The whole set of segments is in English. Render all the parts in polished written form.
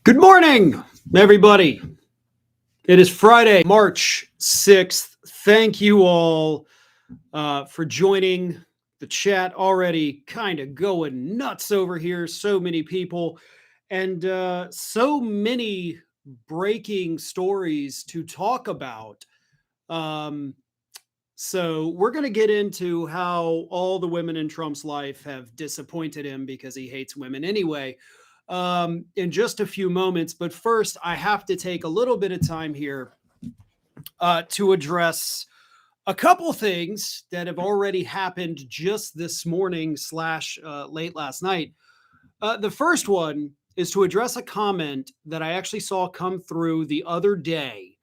Good morning, everybody. It is Friday, March 6th. Thank you all for joining the chat. Already kind of going nuts over here. So many people and so many breaking stories to talk about. So we're going to get into how all the women in Trump's life have disappointed him because he hates women anyway, in just a few moments. But first, I have to take a little bit of time here to address a couple things that have already happened just this morning slash late last night. The first one is to address a comment that I actually saw come through the other day.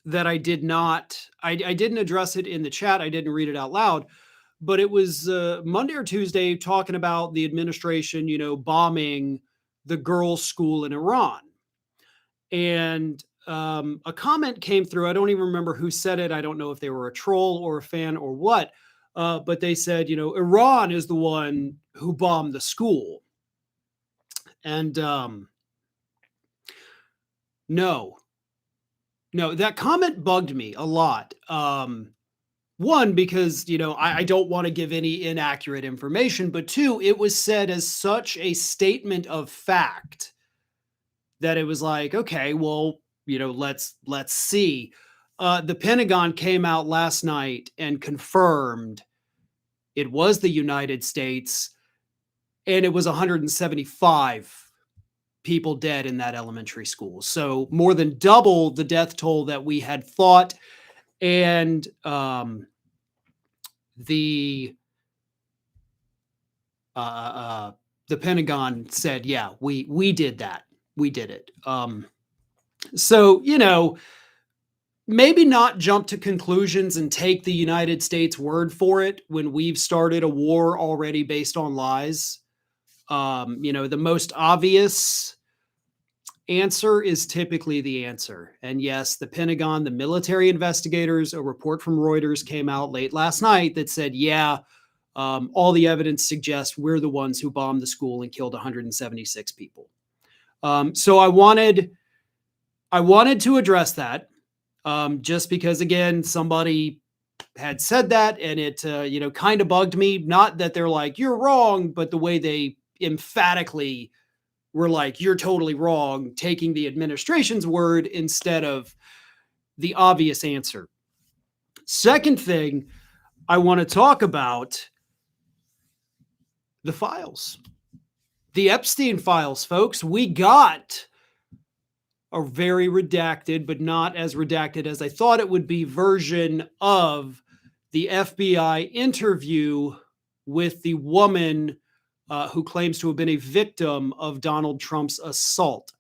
That I did not, I didn't address it in the chat. I didn't read it out loud, but it was Monday or Tuesday talking about the administration, bombing the girls' school in Iran. And a comment came through. I don't even remember who said it. I don't know if they were a troll or a fan or what, but they said, Iran is the one who bombed the school. And no, that comment bugged me a lot. One, because, I don't want to give any inaccurate information, but two, it was said as such a statement of fact that it was like, okay, well, let's see. The Pentagon came out last night and confirmed it was the United States, and it was 175 people dead in that elementary school. So more than double the death toll that we had thought. And the Pentagon said, yeah, we did that. We did it. So, maybe not jump to conclusions and take the United States word for it when we've started a war already based on lies. The most obvious answer is typically the answer. And yes, the Pentagon, the military investigators, a report from Reuters came out late last night that said, yeah, all the evidence suggests we're the ones who bombed the school and killed 176 people. So I wanted to address that, just because, again, somebody had said that, and it kind of bugged me. Not that they're like, you're wrong, but the way they emphatically were like, you're totally wrong, taking the administration's word instead of the obvious answer. Second thing I want to talk about, the files. The Epstein files, folks. We got a very redacted, but not as redacted as I thought it would be, version of the FBI interview with the woman who claims to have been a victim of Donald Trump's assault.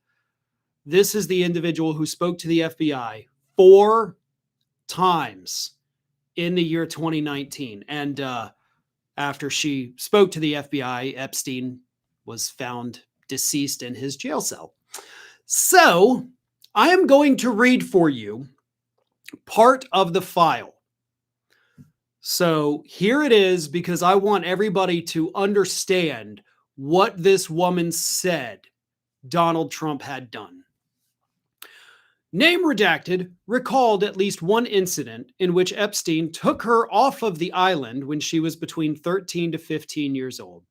This is the individual who spoke to the FBI 4 times in the year 2019. And after she spoke to the FBI, Epstein was found deceased in his jail cell. So I am going to read for you part of the file. So here it is, because I want everybody to understand what this woman said Donald Trump had done. Name redacted recalled at least one incident in which Epstein took her off of the island when she was between 13 to 15 years old.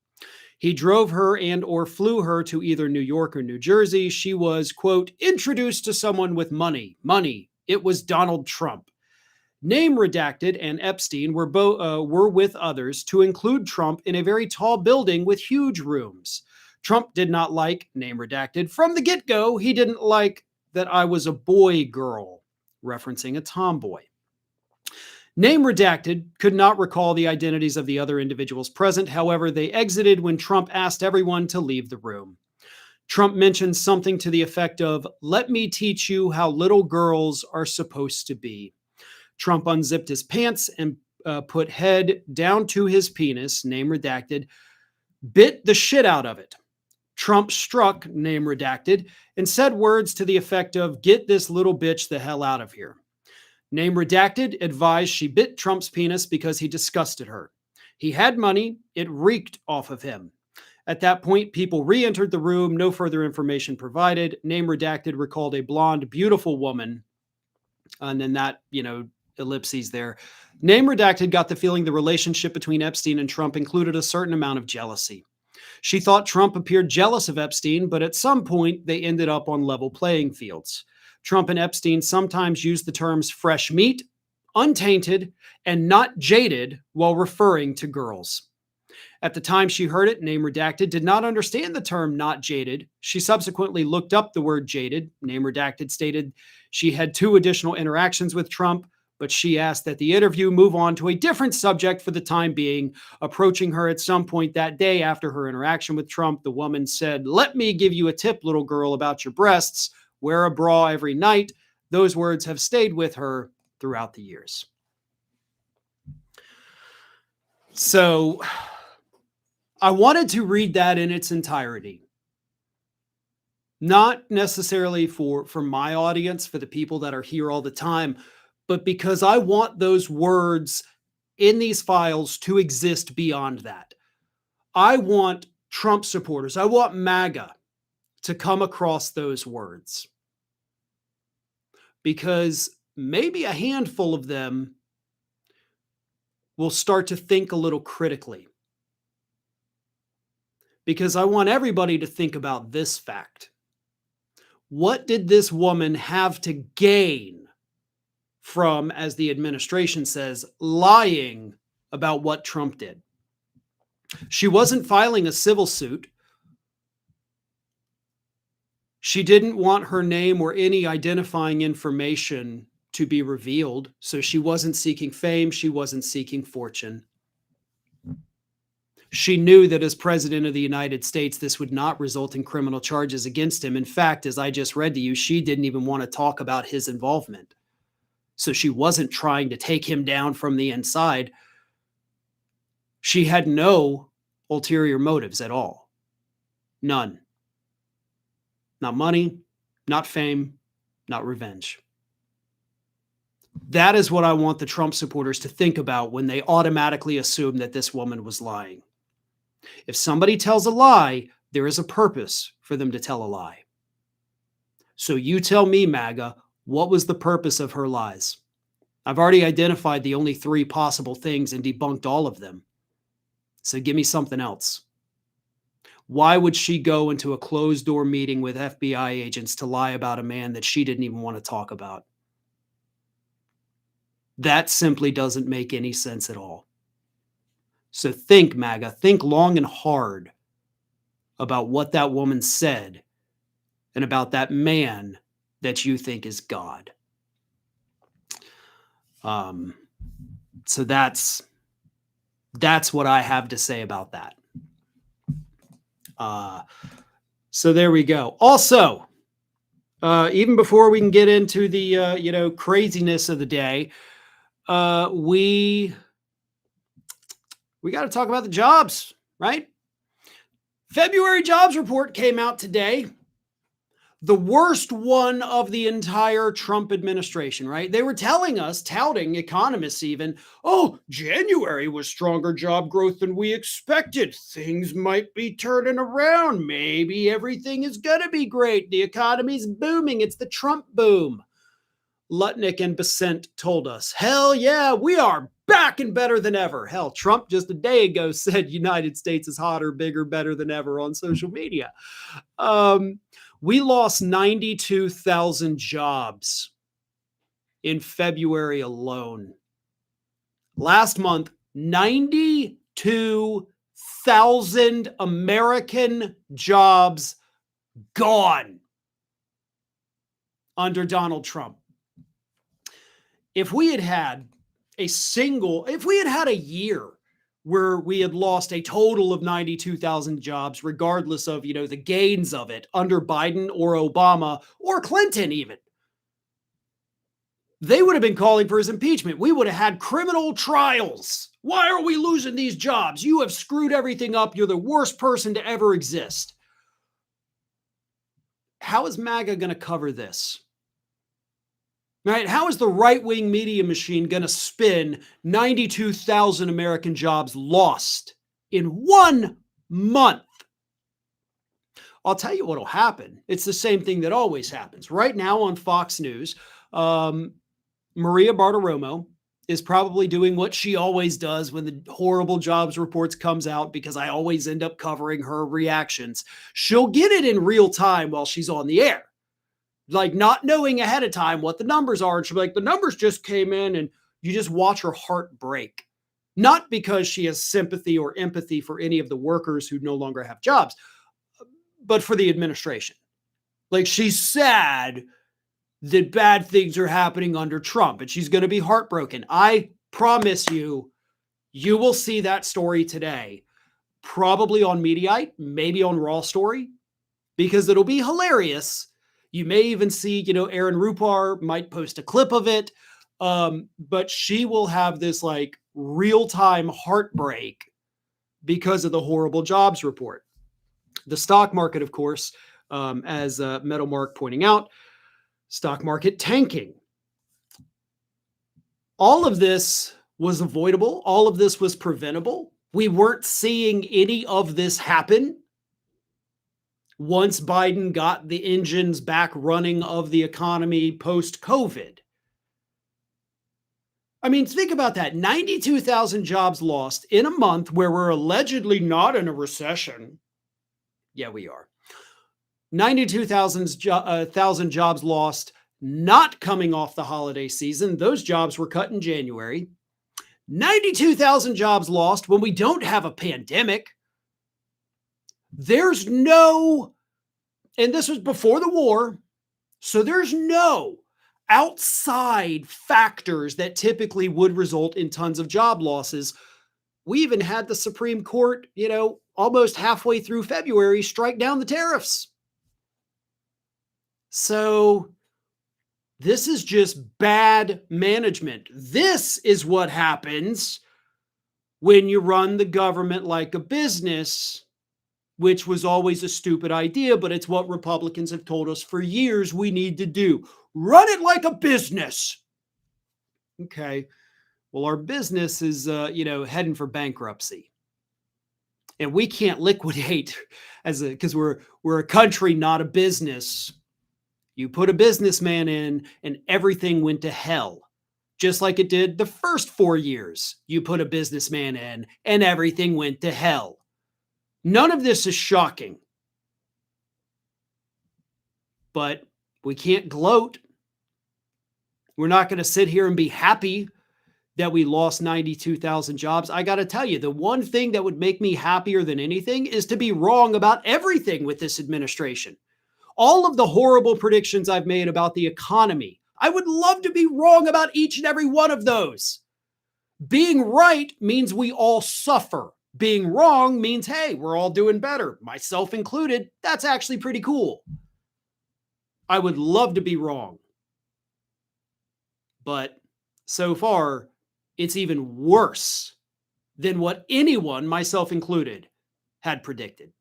He drove her and or flew her to either New York or New Jersey. She was, quote, introduced to someone with money. It was Donald Trump. Name redacted and Epstein were with others to include Trump in a very tall building with huge rooms. Trump did not like, name redacted, from the get-go. He didn't like that I was a boy girl, referencing a tomboy. Name redacted could not recall the identities of the other individuals present. However, they exited when Trump asked everyone to leave the room. Trump mentioned something to the effect of, let me teach you how little girls are supposed to be. Trump unzipped his pants and put head down to his penis, name redacted, bit the shit out of it. Trump struck, name redacted, and said words to the effect of, get this little bitch the hell out of here. Name redacted advised she bit Trump's penis because he disgusted her. He had money. It reeked off of him. At that point, people re-entered the room. No further information provided. Name redacted recalled a blonde, beautiful woman. And then that, ellipses there. Name redacted got the feeling the relationship between Epstein and Trump included a certain amount of jealousy. She thought Trump appeared jealous of Epstein, but at some point they ended up on level playing fields. Trump and Epstein sometimes used the terms fresh meat, untainted, and not jaded while referring to girls. At the time she heard it, name redacted, did not understand the term not jaded. She subsequently looked up the word jaded. Name redacted stated she had 2 additional interactions with Trump, but she asked that the interview move on to a different subject for the time being. Approaching her at some point that day after her interaction with Trump, the woman said, "Let me give you a tip, little girl, about your breasts. Wear a bra every night." Those words have stayed with her throughout the years. So I wanted to read that in its entirety. Not necessarily for my audience, for the people that are here all the time, but because I want those words in these files to exist beyond that. I want Trump supporters, I want MAGA to come across those words. Because maybe a handful of them will start to think a little critically. Because I want everybody to think about this fact. What did this woman have to gain from, as the administration says, lying about what Trump did? She wasn't filing a civil suit. She didn't want her name or any identifying information to be revealed. So she wasn't seeking fame. She wasn't seeking fortune. She knew that as president of the United States, this would not result in criminal charges against him. In fact, as I just read to you, she didn't even want to talk about his involvement. So she wasn't trying to take him down from the inside. She had no ulterior motives at all. None. Not money, not fame, not revenge. That is what I want the Trump supporters to think about when they automatically assume that this woman was lying. If somebody tells a lie, there is a purpose for them to tell a lie. So you tell me, MAGA, what was the purpose of her lies? I've already identified the only 3 possible things and debunked all of them. So give me something else. Why would she go into a closed-door meeting with FBI agents to lie about a man that she didn't even want to talk about? That simply doesn't make any sense at all. So think, MAGA, think long and hard about what that woman said and about that man that you think is God. So that's what I have to say about that. So there we go. Also, even before we can get into the craziness of the day, we got to talk about the jobs, right? February jobs report came out today. The worst one of the entire Trump administration, right? They were touting economists even, oh, January was stronger job growth than we expected. Things might be turning around. Maybe everything is going to be great. The economy's booming. It's the Trump boom. Lutnick and Besant told us, hell yeah, we are back and better than ever. Hell, Trump just a day ago said United States is hotter, bigger, better than ever on social media. We lost 92,000 jobs in February alone. Last month, 92,000 American jobs gone under Donald Trump. If we had had a year where we had lost a total of 92,000 jobs, regardless of, the gains of it under Biden or Obama or Clinton even, they would have been calling for his impeachment. We would have had criminal trials. Why are we losing these jobs? You have screwed everything up. You're the worst person to ever exist. How is MAGA going to cover this? Right? How is the right-wing media machine going to spin 92,000 American jobs lost in 1 month? I'll tell you what'll happen. It's the same thing that always happens. Right now on Fox News, Maria Bartiromo is probably doing what she always does when the horrible jobs reports comes out, because I always end up covering her reactions. She'll get it in real time while she's on the air, like not knowing ahead of time what the numbers are. And she'll be like, the numbers just came in, and you just watch her heart break. Not because she has sympathy or empathy for any of the workers who no longer have jobs, but for the administration. Like, she's sad that bad things are happening under Trump, and she's going to be heartbroken. I promise you, you will see that story today, probably on Mediaite, maybe on Raw Story, because it'll be hilarious. You may even see, Aaron Rupar might post a clip of it, but she will have this like real-time heartbreak because of the horrible jobs report. The stock market, of course, as Metal Mark pointing out, stock market tanking. All of this was avoidable. All of this was preventable. We weren't seeing any of this happen once Biden got the engines back running of the economy post-COVID. I mean, think about that. 92,000 jobs lost in a month where we're allegedly not in a recession. Yeah, we are. 92,000 jobs lost, not coming off the holiday season. Those jobs were cut in January. 92,000 jobs lost when we don't have a pandemic. There's no, and this was before the war, so there's no outside factors that typically would result in tons of job losses. We even had the Supreme Court, almost halfway through February, strike down the tariffs. So this is just bad management. This is what happens when you run the government like a business, which was always a stupid idea, but it's what Republicans have told us for years we need to do. Run it like a business. Okay. Well, our business is, heading for bankruptcy. And we can't liquidate because we're a country, not a business. You put a businessman in and everything went to hell, just like it did the first 4 years. You put a businessman in and everything went to hell. None of this is shocking, but we can't gloat. We're not going to sit here and be happy that we lost 92,000 jobs. I got to tell you, the one thing that would make me happier than anything is to be wrong about everything with this administration. All of the horrible predictions I've made about the economy, I would love to be wrong about each and every one of those. Being right means we all suffer. Being wrong means, hey, we're all doing better, myself included. That's actually pretty cool. I would love to be wrong. But so far, it's even worse than what anyone, myself included, had predicted.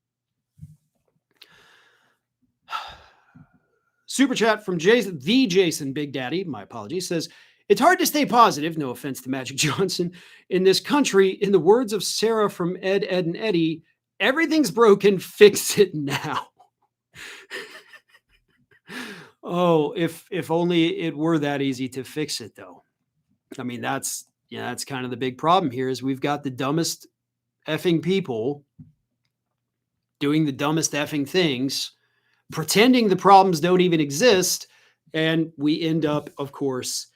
Super chat from Jason Big Daddy, my apologies, says, it's hard to stay positive, no offense to Magic Johnson, in this country. In the words of Sarah from Ed, and Eddie, everything's broken, fix it now. Oh, if only it were that easy to fix it, though. I mean, that's kind of the big problem here is we've got the dumbest effing people doing the dumbest effing things, pretending the problems don't even exist, and we end up, of course,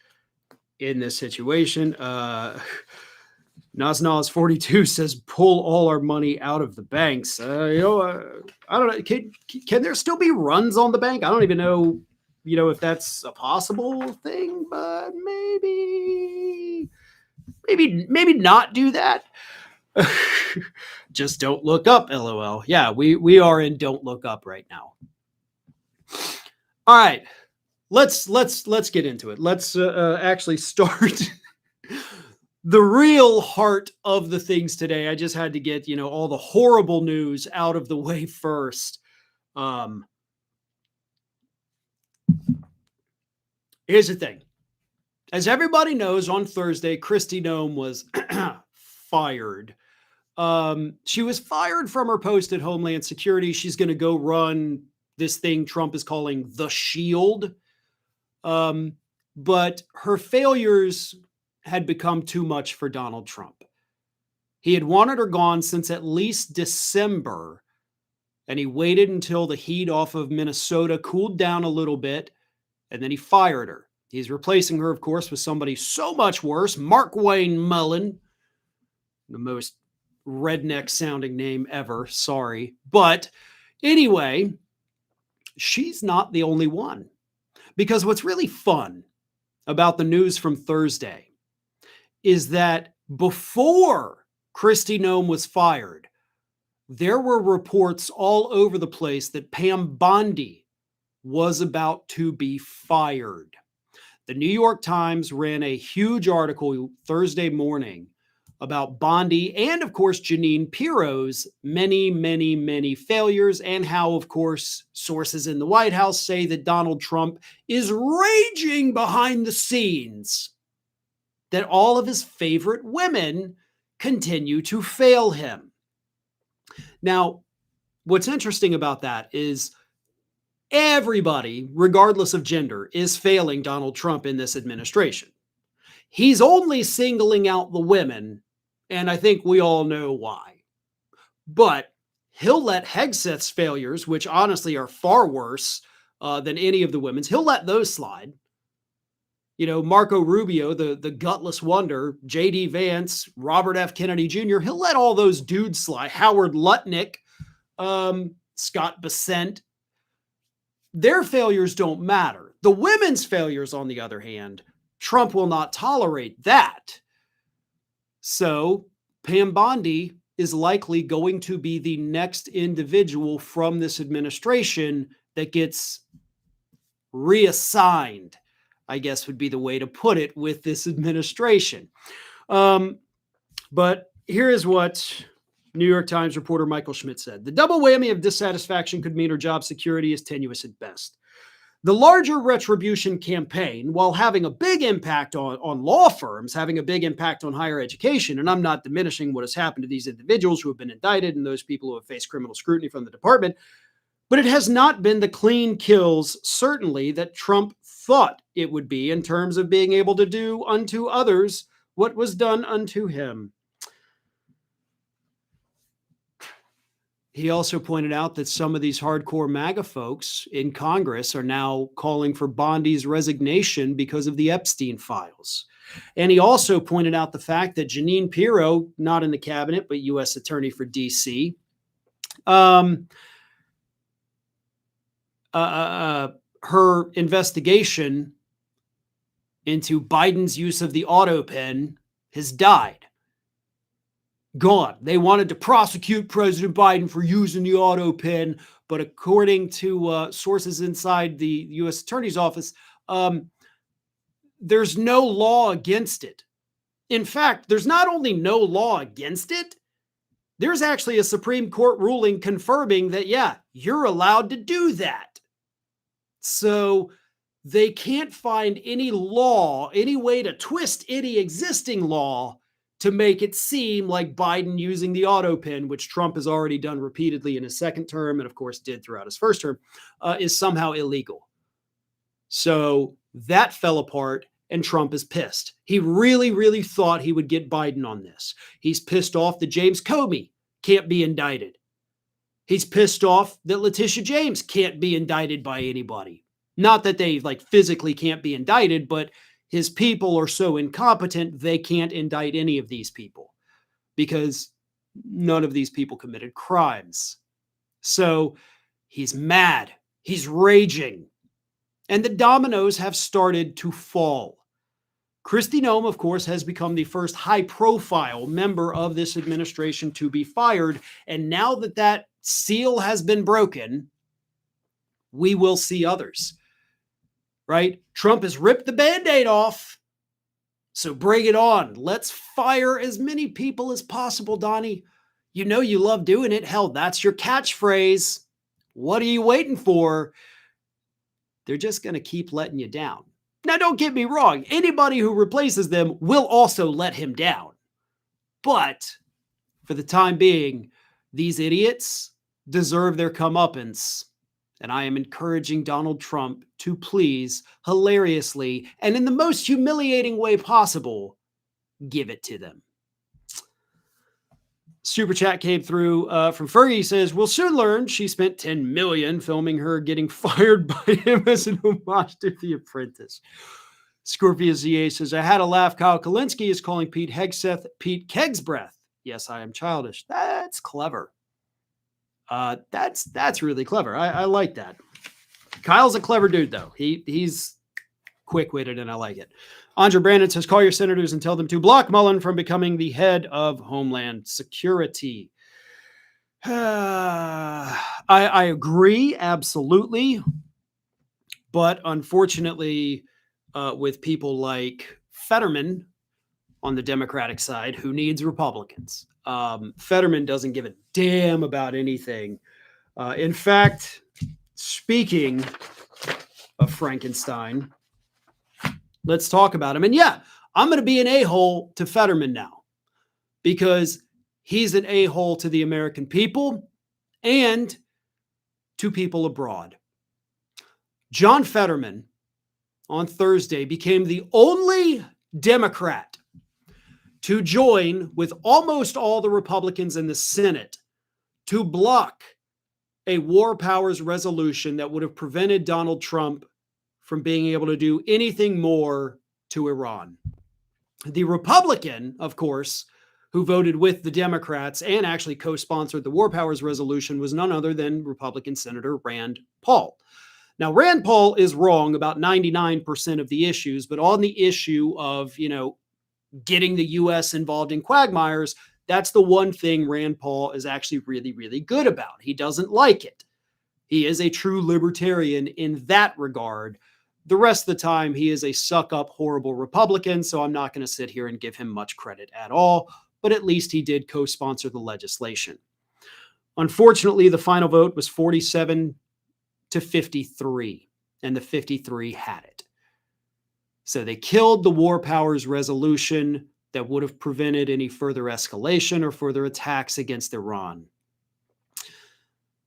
in this situation. Nas 42 says, pull all our money out of the banks. I don't know. Can there still be runs on the bank? I don't even know, if that's a possible thing, but maybe not do that. Just don't look up, LOL. Yeah, we are in don't look up right now. All right, let's get into it. Let's actually start the real heart of the things today. I just had to get, all the horrible news out of the way first. Here's the thing. As everybody knows, on Thursday, Kristi Noem was fired She was fired from her post at Homeland Security. She's going to go run this thing Trump is calling the Shield. But her failures had become too much for Donald Trump. He had wanted her gone since at least December, and he waited until the heat off of Minnesota cooled down a little bit, and then he fired her. He's replacing her, of course, with somebody so much worse, Mark Wayne Mullen, the most redneck sounding name ever. Sorry. But anyway, she's not the only one. Because what's really fun about the news from Thursday is that before Kristi Noem was fired, there were reports all over the place that Pam Bondi was about to be fired. The New York Times ran a huge article Thursday morning about Bondi and, of course, Jeanine Pirro's many failures, and how, of course, sources in the White House say that Donald Trump is raging behind the scenes, that all of his favorite women continue to fail him. Now, what's interesting about that is everybody, regardless of gender, is failing Donald Trump in this administration. He's only singling out the women, and I think we all know why. But he'll let Hegseth's failures, which honestly are far worse than any of the women's, he'll let those slide. You know, Marco Rubio, the gutless wonder, J.D. Vance, Robert F. Kennedy Jr., he'll let all those dudes slide. Howard Lutnick, Scott Bessent. Their failures don't matter. The women's failures, on the other hand, Trump will not tolerate that. So Pam Bondi is likely going to be the next individual from this administration that gets reassigned, I guess would be the way to put it, with this administration. But here is what New York Times reporter Michael Schmidt said. The double whammy of dissatisfaction could mean her job security is tenuous at best. The larger retribution campaign, while having a big impact on law firms, having a big impact on higher education, and I'm not diminishing what has happened to these individuals who have been indicted and those people who have faced criminal scrutiny from the department, but it has not been the clean kills, certainly, that Trump thought it would be in terms of being able to do unto others what was done unto him. He also pointed out that some of these hardcore MAGA folks in Congress are now calling for Bondi's resignation because of the Epstein files. And he also pointed out the fact that Jeanine Pirro, not in the cabinet, but U.S. Attorney for D.C., her investigation into Biden's use of the auto pen has died. Gone. They wanted to prosecute President Biden for using the auto pen, but according to sources inside the U.S. Attorney's Office, there's no law against it. In fact, there's not only no law against it, there's actually a Supreme Court ruling confirming that, yeah, you're allowed to do that. So they can't find any law, any way to twist any existing law to make it seem like Biden using the auto pen, which Trump has already done repeatedly in his second term and, of course, did throughout his first term, is somehow illegal. So that fell apart, and Trump is pissed. He really thought he would get Biden on this. He's pissed off that James Comey can't be indicted. He's pissed off that Letitia James can't be indicted by anybody. Not that they physically can't be indicted, but his people are so incompetent, they can't indict any of these people because none of these people committed crimes. So he's mad. He's raging. And the dominoes have started to fall. Kristi Noem, of course, has become the first high-profile member of this administration to be fired. And now that that seal has been broken, we will see others. Right? Trump has ripped the Band-Aid off. So bring it on. Let's fire as many people as possible, Donnie. You know you love doing it. Hell, that's your catchphrase. What are you waiting for? They're just going to keep letting you down. Now, don't get me wrong. Anybody who replaces them will also let him down. But For the time being, these idiots deserve their comeuppance. And I am encouraging Donald Trump to please, hilariously, and in the most humiliating way possible, give it to them. Super chat came through from Fergie. He says, we'll soon learn she spent $10 million filming her getting fired by him as an homage to The Apprentice. Scorpio ZA says, I had a laugh. Kyle Kalinske is calling Pete Hegseth Pete Kegsbreath. Yes, I am childish. That's clever. That's really clever. I like that. Kyle's a clever dude, though. He's quick-witted, and I like it. Andre Brandon says, call your senators and tell them to block Mullen from becoming the head of Homeland Security. I agree, absolutely. But unfortunately, with people like Fetterman on the Democratic side, who needs Republicans, Fetterman doesn't give a damn about anything. In fact, speaking of Frankenstein, let's talk about him. And yeah, I'm going to be an a-hole to Fetterman now because he's an a-hole to the American people and to people abroad. John Fetterman on Thursday became the only Democrat to join with almost all the Republicans in the Senate to block a war powers resolution that would have prevented Donald Trump from being able to do anything more to Iran. The Republican, of course, who voted with the Democrats and actually co-sponsored the war powers resolution was none other than Republican Senator Rand Paul. Now, Rand Paul is wrong about 99% of the issues, but on the issue of, getting the U.S. involved in quagmires, that's the one thing Rand Paul is actually really, really good about. He doesn't like it. He is a true libertarian in that regard. The rest of the time, he is a suck-up, horrible Republican, so I'm not going to sit here and give him much credit at all, but at least he did co-sponsor the legislation. Unfortunately, the final vote was 47 to 53, and the 53 had it. So they killed the war powers resolution that would have prevented any further escalation or further attacks against Iran.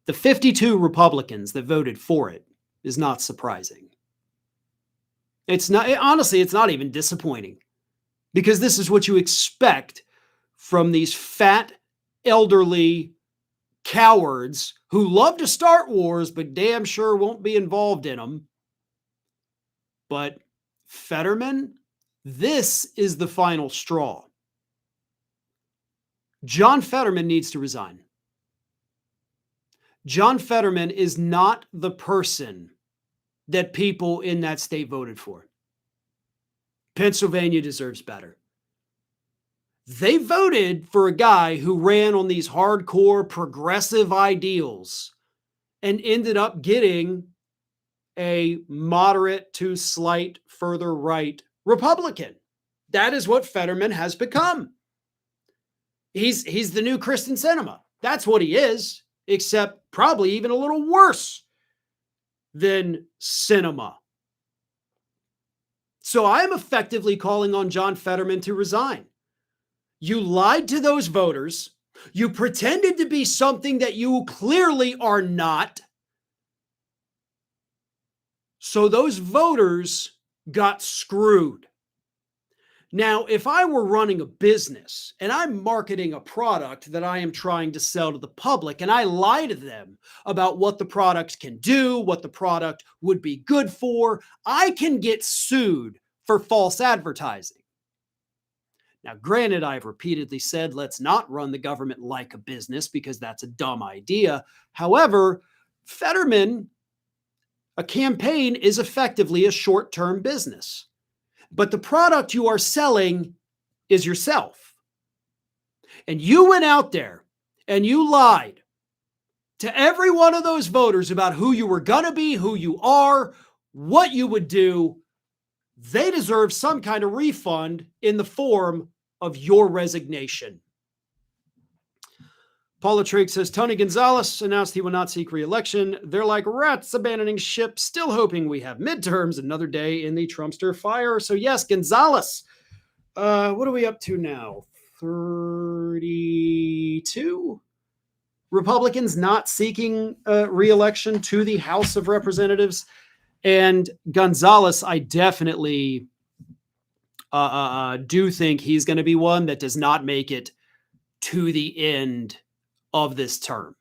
The 52 Republicans that voted for it is not surprising. Honestly, it's not even disappointing because this is what you expect from these fat, elderly cowards who love to start wars, but damn sure won't be involved in them. But Fetterman, this is the final straw. John Fetterman needs to resign. John Fetterman is not the person that people in that state voted for. Pennsylvania deserves better. They voted for a guy who ran on these hardcore progressive ideals and ended up getting a moderate to slight further right Republican. That is what Fetterman has become. He's the new Kristen Sinema. That's what he is, except probably even a little worse than Sinema. So I'm effectively calling on John Fetterman to resign. You lied to those voters. You pretended to be something that you clearly are not. So those voters got screwed. Now, if I were running a business and I'm marketing a product that I am trying to sell to the public and I lie to them about what the product can do, what the product would be good for, I can get sued for false advertising. Now, granted, I've repeatedly said, let's not run the government like a business because that's a dumb idea. However, Fetterman, a campaign is effectively a short-term business. But the product you are selling is yourself. And you went out there and you lied to every one of those voters about who you were going to be, who you are, what you would do. They deserve some kind of refund in the form of your resignation. Paula Trigg says, Tony Gonzalez announced he will not seek re-election. They're like rats abandoning ship, still hoping we have midterms, another day in the Trumpster fire. So yes, Gonzalez, what are we up to now? 32 Republicans not seeking re-election to the House of Representatives. And Gonzalez, I definitely do think he's going to be one that does not make it to the end of this term.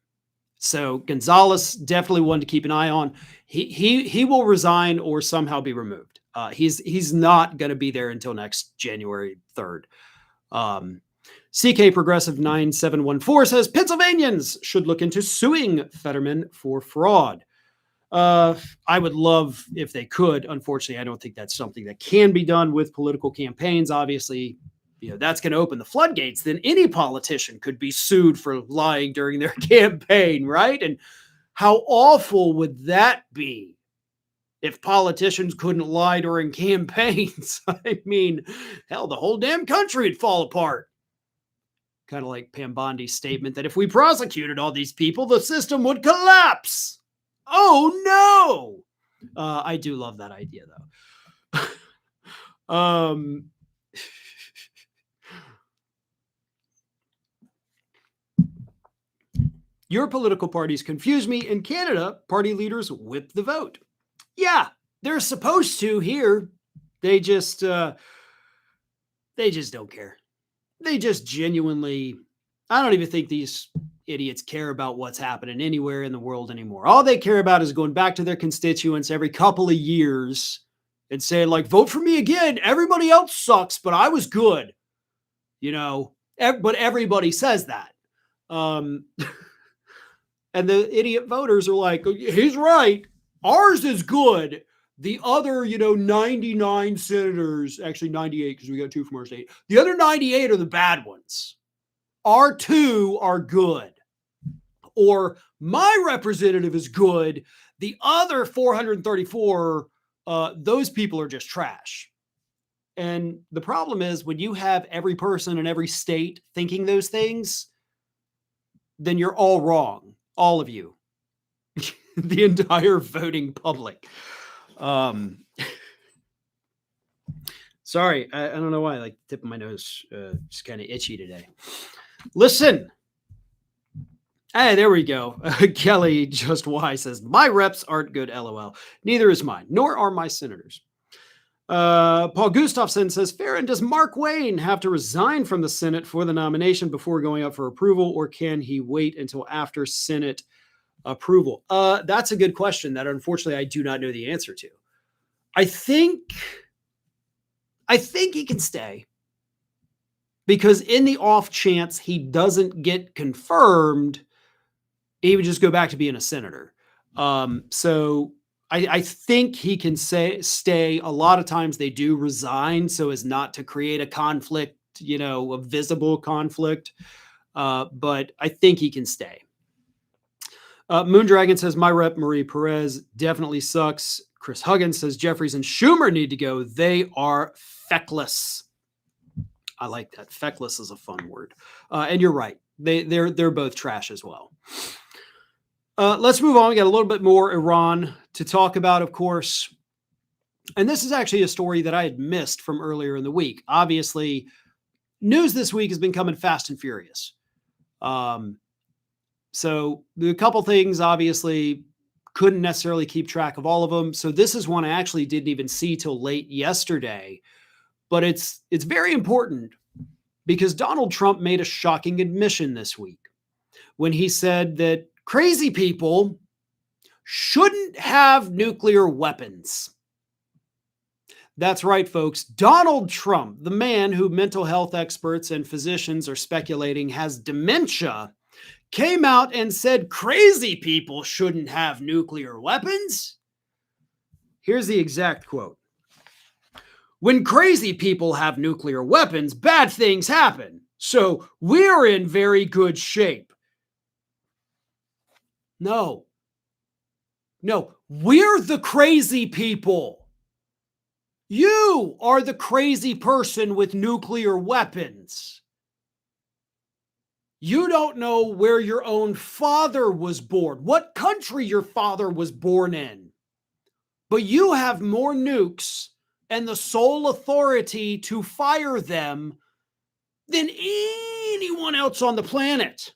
So Gonzalez, definitely one to keep an eye on. He will resign or somehow be removed. He's not going to be there until next January 3rd. CK Progressive 9714 says Pennsylvanians should look into suing Fetterman for fraud. I would love if they could. Unfortunately, I don't think that's something that can be done with political campaigns. Obviously, that's going to open the floodgates. Then any politician could be sued for lying during their campaign, right? And how awful would that be if politicians couldn't lie during campaigns? I mean, hell, the whole damn country would fall apart. Kind of like Pam Bondi's statement that if we prosecuted all these people, the system would collapse. Oh, no. I do love that idea, though. Your political parties confuse me. In Canada, party leaders whip the vote. Yeah, they're supposed to here. They just don't care. They just genuinely, I don't even think these idiots care about what's happening anywhere in the world anymore. All they care about is going back to their constituents every couple of years and saying, like, vote for me again. Everybody else sucks, but I was good. But everybody says that. And the idiot voters are like, he's right. Ours is good. The other, 99 senators, actually 98, because we got 2 from our state. The other 98 are the bad ones. Our 2 are good. Or my representative is good. The other 434, those people are just trash. And the problem is when you have every person in every state thinking those things, then you're all wrong. All of you. The entire voting public. Sorry, I don't know why. Like the tip of my nose just kind of itchy today. Listen. Hey, there we go. Kelly Just Why says, my reps aren't good, LOL. Neither is mine, nor are my senators. Paul Gustafson says, Farron, does Mark Wayne have to resign from the Senate for the nomination before going up for approval, or can he wait until after Senate approval? That's a good question that unfortunately I do not know the answer to. I think he can stay because in the off chance he doesn't get confirmed, he would just go back to being a senator. So I think he can stay. A lot of times they do resign so as not to create a conflict, a visible conflict. But I think he can stay. Moondragon says, my rep, Marie Perez, definitely sucks. Chris Huggins says, Jeffries and Schumer need to go. They are feckless. I like that. Feckless is a fun word. And you're right. They're both trash as well. Let's move on. We got a little bit more Iran to talk about, of course. And this is actually a story that I had missed from earlier in the week. Obviously, news this week has been coming fast and furious. So a couple things, obviously, couldn't necessarily keep track of all of them. So this is one I actually didn't even see till late yesterday. But it's very important because Donald Trump made a shocking admission this week when he said that crazy people shouldn't have nuclear weapons. That's right, folks. Donald Trump, the man who mental health experts and physicians are speculating has dementia, came out and said crazy people shouldn't have nuclear weapons. Here's the exact quote. When crazy people have nuclear weapons, bad things happen. So we're in very good shape. No, we're the crazy people. You are the crazy person with nuclear weapons. You don't know where your own father was born, what country your father was born in. But you have more nukes and the sole authority to fire them than anyone else on the planet.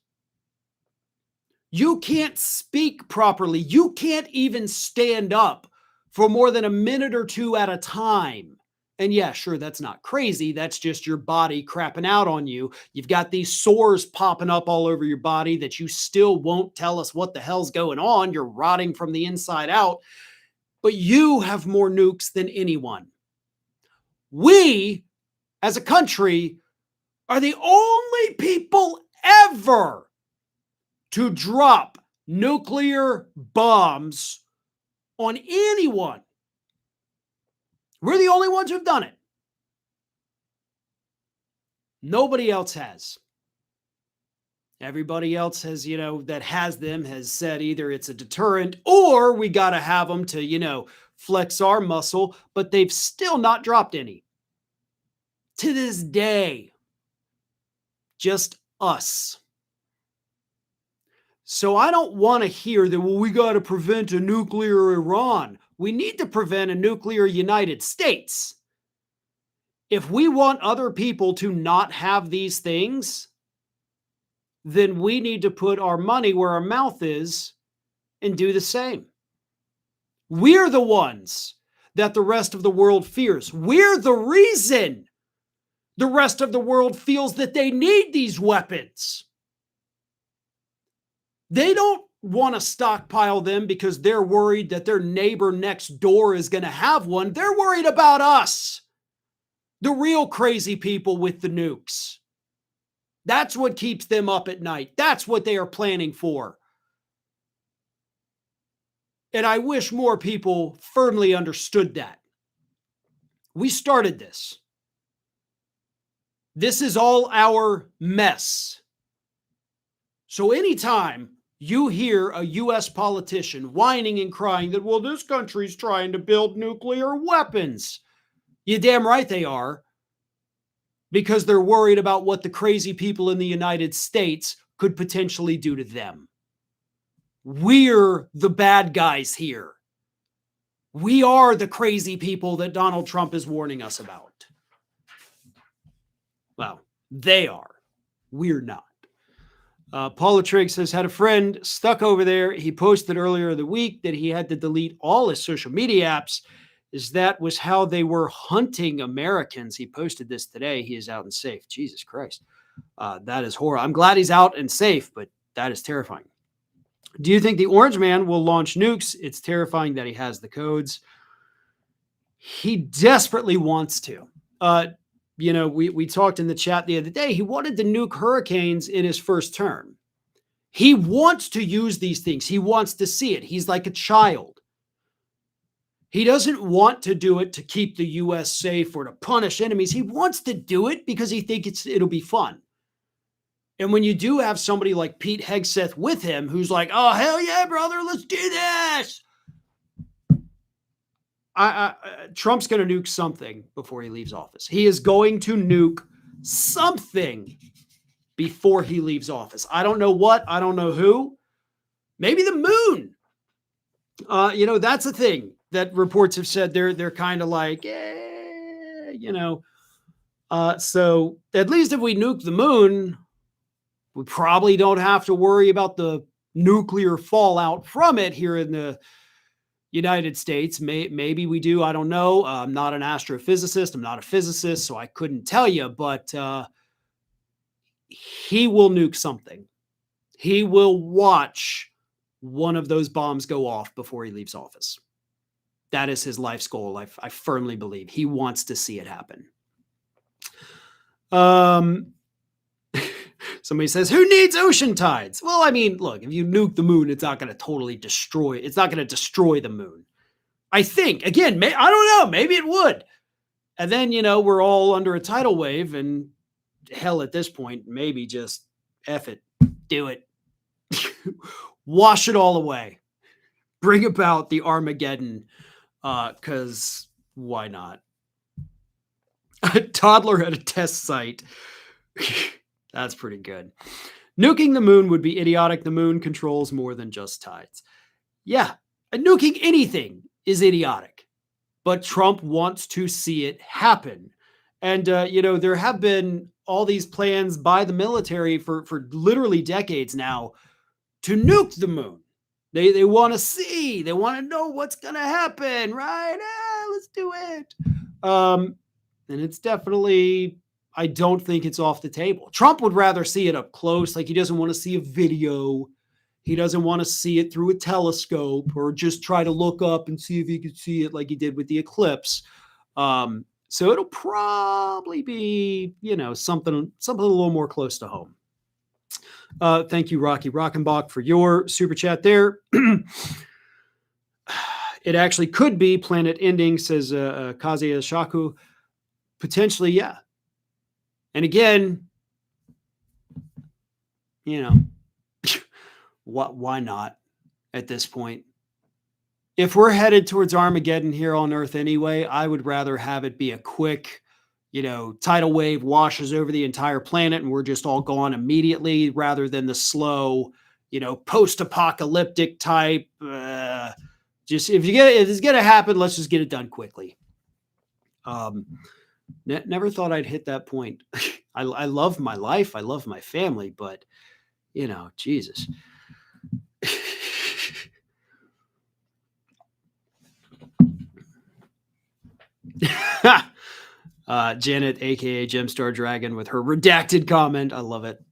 You can't speak properly. You can't even stand up for more than a minute or two at a time. And yeah, sure, that's not crazy. That's just your body crapping out on you. You've got these sores popping up all over your body that you still won't tell us what the hell's going on. You're rotting from the inside out. But you have more nukes than anyone. We, as a country, are the only people ever to drop nuclear bombs on anyone. We're the only ones who've done it. Nobody else has. Everybody else has, that has them has said either it's a deterrent or we got to have them to, flex our muscle, but they've still not dropped any. To this day, just us. So I don't want to hear that, well, we got to prevent a nuclear Iran. We need to prevent a nuclear United States. If we want other people to not have these things, then we need to put our money where our mouth is and do the same. We're the ones that the rest of the world fears. We're the reason the rest of the world feels that they need these weapons. They don't want to stockpile them because they're worried that their neighbor next door is going to have one. They're worried about us, the real crazy people with the nukes. That's what keeps them up at night. That's what they are planning for. And I wish more people firmly understood that. We started this. This is all our mess. So anytime you hear a U.S. politician whining and crying that, well, this country's trying to build nuclear weapons, you're damn right they are. Because they're worried about what the crazy people in the United States could potentially do to them. We're the bad guys here. We are the crazy people that Donald Trump is warning us about. Well, they are. We're not. Paula Trigg says, had a friend stuck over there. He posted earlier in the week that he had to delete all his social media apps. That was how they were hunting Americans. He posted this today. He is out and safe. Jesus Christ. That is horrible. I'm glad he's out and safe, but that is terrifying. Do you think the Orange Man will launch nukes? It's terrifying that he has the codes. He desperately wants to. We talked in the chat the other day. He wanted to nuke hurricanes in his first term. He wants to use these things. He wants to see it. He's like a child. He doesn't want to do it to keep the U.S. safe or to punish enemies. He wants to do it because he thinks it'll be fun. And when you do have somebody like Pete Hegseth with him, who's like, oh, hell yeah, brother, let's do this. Trump's going to nuke something before he leaves office. He is going to nuke something before he leaves office. I don't know what. I don't know who. Maybe the moon. That's the thing that reports have said they're kind of like, so at least if we nuke the moon, we probably don't have to worry about the nuclear fallout from it here in the United States. Maybe we do. I don't know. I'm not an astrophysicist. I'm not a physicist, so I couldn't tell you, but he will nuke something. He will watch one of those bombs go off before he leaves office. That is his life's goal. I firmly believe he wants to see it happen. Somebody says, who needs ocean tides? Well, I mean, look, if you nuke the moon, it's not going to totally destroy. It's not going to destroy the moon. I think, again, I don't know. Maybe it would. And then, we're all under a tidal wave and hell at this point, maybe just F it. Do it. Wash it all away. Bring about the Armageddon. Because why not? A toddler at a test site. That's pretty good. Nuking the moon would be idiotic. The moon controls more than just tides. Yeah, nuking anything is idiotic. But Trump wants to see it happen. And, there have been all these plans by the military for literally decades now to nuke the moon. They want to see, they want to know what's going to happen, right? Let's do it. And it's definitely, I don't think it's off the table. Trump would rather see it up close. Like, he doesn't want to see a video. He doesn't want to see it through a telescope or just try to look up and see if he could see it like he did with the eclipse. So it'll probably be, something a little more close to home. Thank you, Rocky Rockenbach, for your super chat there. It actually could be planet ending, says Kazuya Shaku. Potentially, yeah. And again, why not at this point? If we're headed towards Armageddon here on Earth anyway, I would rather have it be a quick, tidal wave washes over the entire planet and we're just all gone immediately, rather than the slow, post-apocalyptic type. Just if it's going to happen, let's just get it done quickly. Never thought I'd hit that point. I love my life. I love my family, but Jesus. Janet, aka Gemstar Dragon, with her redacted comment. I love it.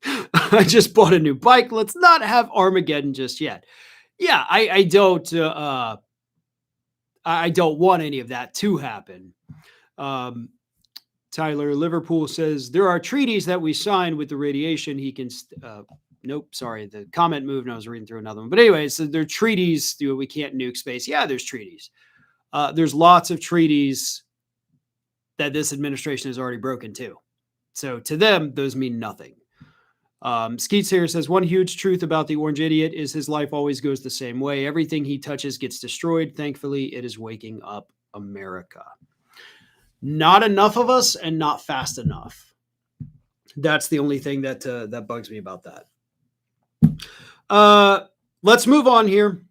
I just bought a new bike. Let's not have Armageddon just yet. Yeah, I don't want any of that to happen. Tyler Liverpool says there are treaties that we signed with the radiation. He can. Nope, sorry, the comment moved and I was reading through another one. But anyway, so there are treaties. We can't nuke space. Yeah, there's treaties. There's lots of treaties that this administration has already broken too. So to them, those mean nothing. Skeets here says, one huge truth about the orange idiot is his life always goes the same way. Everything he touches gets destroyed. Thankfully, it is waking up America. Not enough of us and not fast enough. That's the only thing that bugs me about that. Let's move on here.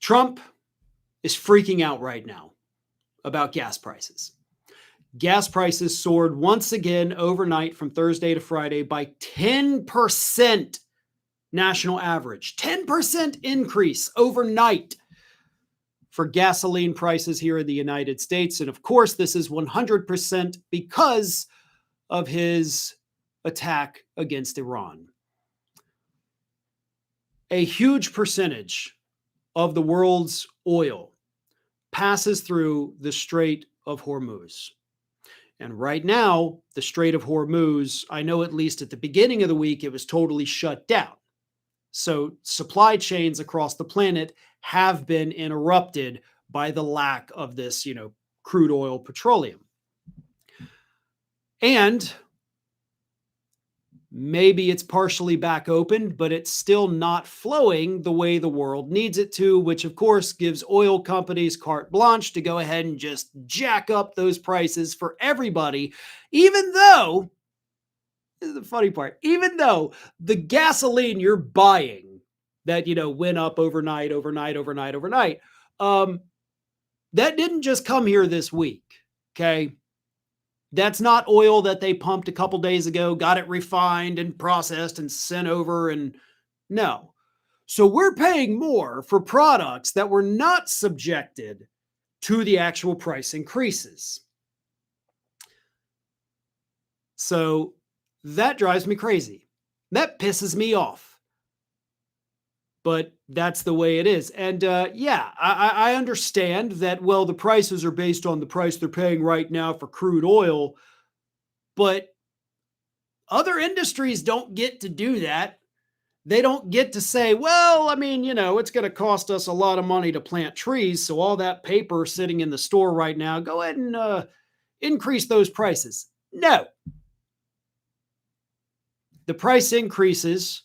Trump is freaking out right now about gas prices. Gas prices soared once again overnight from Thursday to Friday by 10% national average. 10% increase overnight for gasoline prices here in the United States. And of course, this is 100% because of his attack against Iran. A huge percentage of the world's oil passes through the Strait of Hormuz. And right now, the Strait of Hormuz, I know at least at the beginning of the week, it was totally shut down. So supply chains across the planet have been interrupted by the lack of this, crude oil, petroleum. And maybe it's partially back open, but it's still not flowing the way the world needs it to, which of course gives oil companies carte blanche to go ahead and just jack up those prices for everybody, even though, this is the funny part, even though the gasoline you're buying that, went up overnight, that didn't just come here this week, okay? That's not oil that they pumped a couple days ago, got it refined and processed and sent over, and no. So we're paying more for products that were not subjected to the actual price increases. So that drives me crazy. That pisses me off. But that's the way it is. And I understand that, well, the prices are based on the price they're paying right now for crude oil, but other industries don't get to do that. They don't get to say, well, it's going to cost us a lot of money to plant trees, so all that paper sitting in the store right now, go ahead and increase those prices. No. The price increases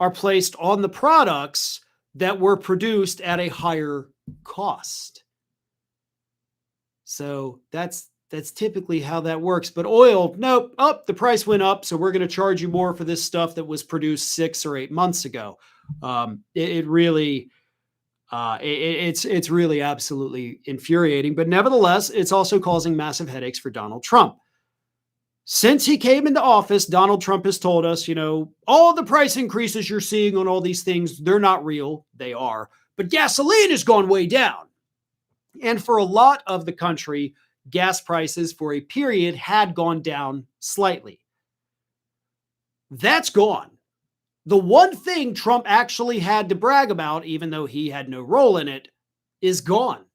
are placed on the products that were produced at a higher cost. So that's typically how that works. But oil, nope, the price went up, so we're going to charge you more for this stuff that was produced 6 or 8 months ago. It really, It's really absolutely infuriating. But nevertheless, it's also causing massive headaches for Donald Trump. Since he came into office, Donald Trump has told us, all the price increases you're seeing on all these things, they're not real. They are. But gasoline has gone way down. And for a lot of the country, gas prices for a period had gone down slightly. That's gone. The one thing Trump actually had to brag about, even though he had no role in it, is gone.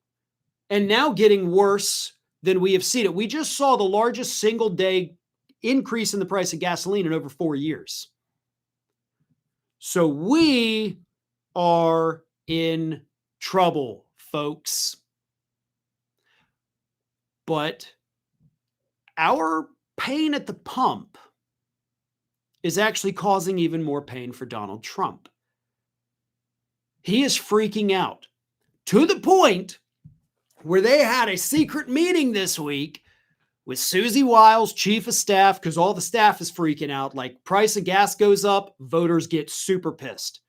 And now getting worse than we have seen it. We just saw the largest single day increase in the price of gasoline in over 4 years. So we are in trouble, folks. But our pain at the pump is actually causing even more pain for Donald Trump. He is freaking out to the point where they had a secret meeting this week with Susie Wiles, chief of staff, because all the staff is freaking out. Like, price of gas goes up, voters get super pissed.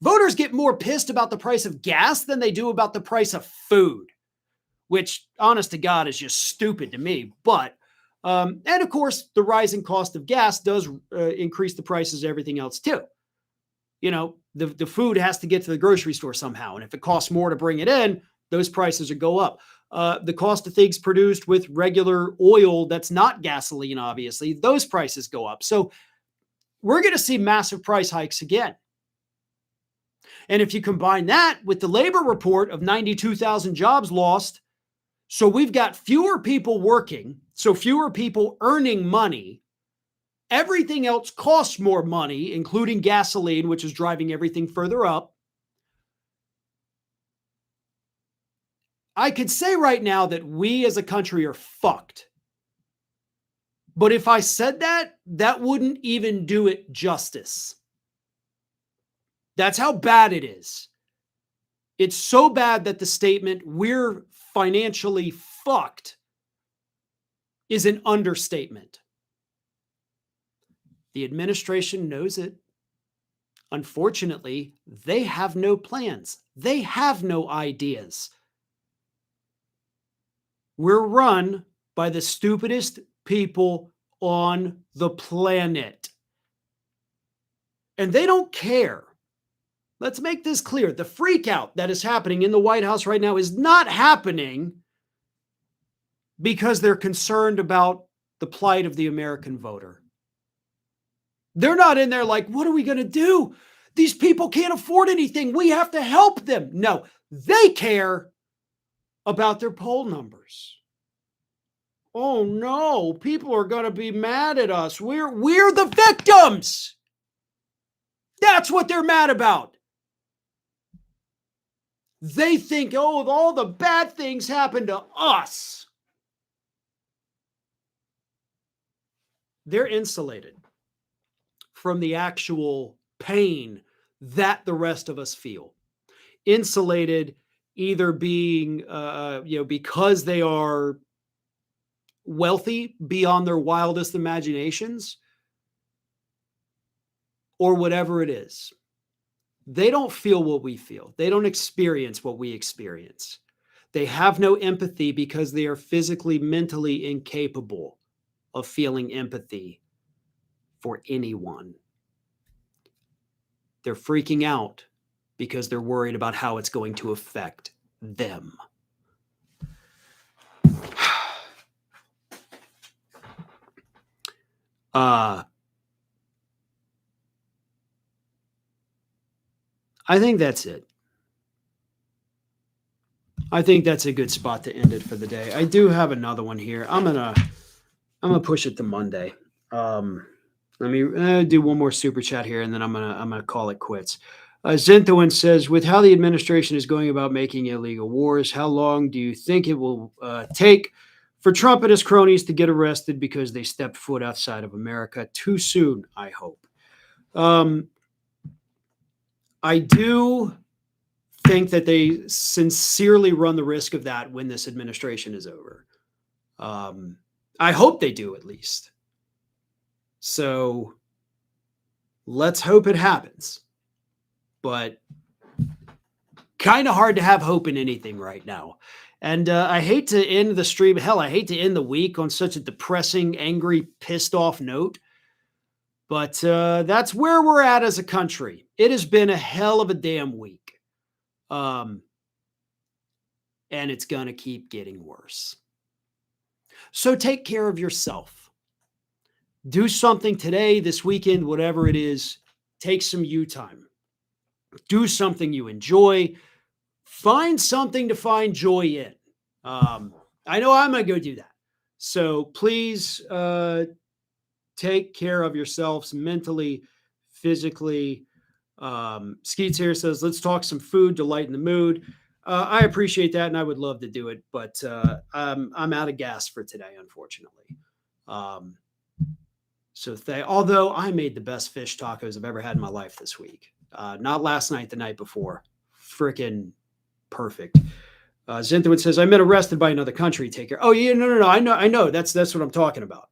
Voters get more pissed about the price of gas than they do about the price of food, which, honest to God, is just stupid to me. But, and of course, the rising cost of gas does increase the prices of everything else too. The food has to get to the grocery store somehow. And if it costs more to bring it in, those prices will go up. The cost of things produced with regular oil that's not gasoline, obviously, those prices go up. So we're going to see massive price hikes again. And if you combine that with the labor report of 92,000 jobs lost, so we've got fewer people working, so fewer people earning money. Everything else costs more money, including gasoline, which is driving everything further up. I could say right now that we as a country are fucked. But if I said that, that wouldn't even do it justice. That's how bad it is. It's so bad that the statement, we're financially fucked, is an understatement. The administration knows it. Unfortunately, they have no plans. They have no ideas. We're run by the stupidest people on the planet. And they don't care. Let's make this clear. The freak out that is happening in the White House right now is not happening because they're concerned about the plight of the American voter. They're not in there like, what are we going to do? These people can't afford anything. We have to help them. No, they care about their poll numbers. Oh no, people are going to be mad at us. We're the victims. That's what they're mad about. They think, all the bad things happen to us. They're insulated from the actual pain that the rest of us feel. Insulated either being, because they are wealthy beyond their wildest imaginations, or whatever it is. They don't feel what we feel. They don't experience what we experience. They have no empathy because they are physically, mentally incapable of feeling empathy for anyone. They're freaking out because they're worried about how it's going to affect them. I think that's it. I think that's a good spot to end it for the day. I do have another one here. I'm gonna push it to Monday. Let me do one more super chat here, and then I'm gonna call it quits. Zentoin says, with how the administration is going about making illegal wars, how long do you think it will take for Trump and his cronies to get arrested because they stepped foot outside of America? Too soon, I hope. I do think that they sincerely run the risk of that when this administration is over. I hope they do, at least. So let's hope it happens. But kind of hard to have hope in anything right now. And I hate to end the stream. Hell, I hate to end the week on such a depressing, angry, pissed off note. But that's where we're at as a country. It has been a hell of a damn week. And it's going to keep getting worse. So take care of yourself. Do something today, this weekend, whatever it is. Take some you time. Do something you enjoy. Find something to find joy in. I know I'm going to go do that. So please take care of yourselves mentally, physically. Skeets here says, let's talk some food to lighten the mood. I appreciate that, and I would love to do it, but I'm out of gas for today, unfortunately. Although I made the best fish tacos I've ever had in my life this week. Not last night, the night before. Freaking perfect. Zinthwin says, I've been arrested by another country. Take care. Oh, yeah, no. I know. That's what I'm talking about.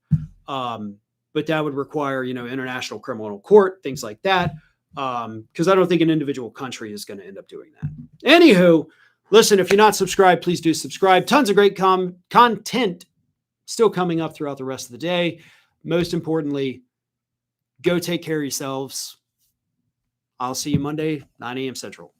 But that would require, international criminal court, things like that. Because I don't think an individual country is going to end up doing that. Anywho, listen, if you're not subscribed, please do subscribe. Tons of great content still coming up throughout the rest of the day. Most importantly, go take care of yourselves. I'll see you Monday, 9 a.m. Central.